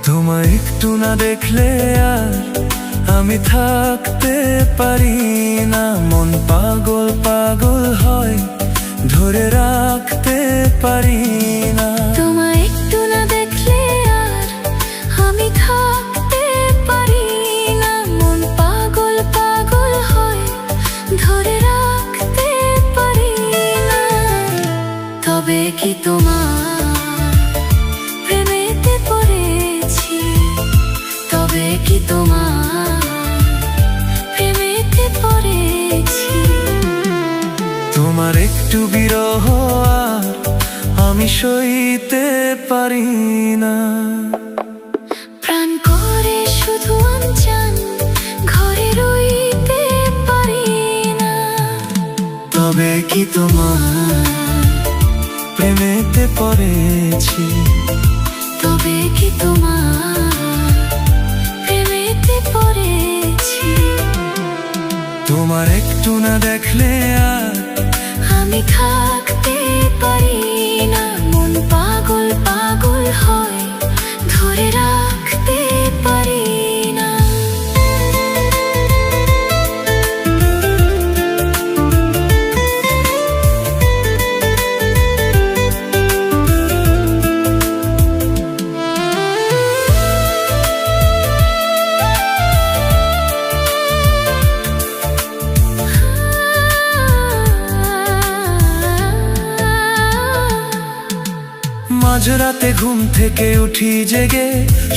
তোমায় একটু না দেখলে আর আমি থাকতে পারি না, মন পাগল পাগল হয়, ধরে রাখতে পারি না। তোমায় একটু না দেখলে আর আমি থাকতে পারি না, মন পাগল পাগল হয়, ধরে রাখতে পারি না। তবে কি তোমার প্রেমেতে পড়েছি, তবে কি তোমার প্রেমেতে পড়েছি। তোমার একটু বিরহ আর আমি সইতে পারি না। প্রাণ করে শুধু আনচান ঘরে রইতে পারি না। তবে কি তোমার প্রেমেতে পড়েছি, তবে কি তোমার প্রেমেতে পড়েছি। তোমার একটু না দেখলে আর আমি থাকতে পারি না, মন পাগল পাগল হয়, ধরে রাখতে পারি না। মাঝরাতে ঘুম থেকে উঠি জেগে,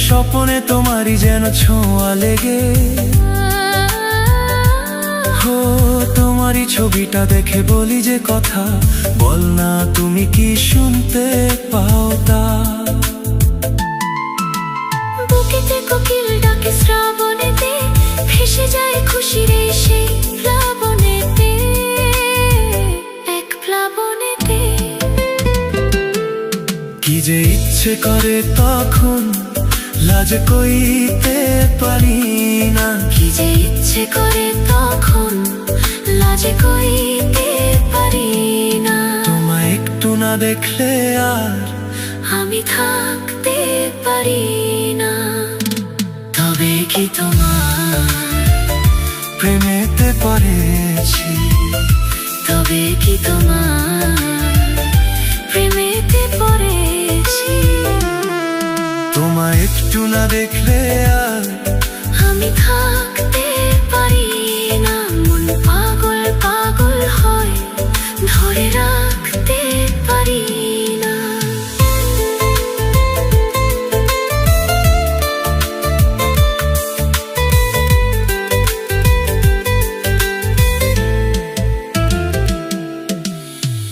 স্বপ্নে তোমারই যেন ছোঁয়া লেগে। হো তোমারই ছবিটা দেখে বলি যে কথা, বল না তুমি কি শুনতে পাও তা। বুকেতে কোকিল ডাকে শ্রাবণেতে, ভেসে যায় খুশির এই সেই প্লাবনেতে, এক প্লাবনেতে। কি যে ইচ্ছে করে তখন লাজ কইতে পারি না। কি যে ইচ্ছে করে তখন লাজে কইতে পারি না। তোমায় একটু না দেখলে আর আমি থাকতে পারি না। তবে কি তোমার প্রেমেতে পড়েছি, তবে কি তোমার প্রেমেতে পড়েছি। তোমায় একটু না দেখলে আর আমি থাকতে পারি না, মন পাগল পাগল হয়, ধরে রাখতে পারি না।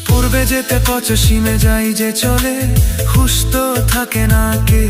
পূর্বে যেতে পশ্চিমে যাই যে চলে, হুশ তো থাকে না কে।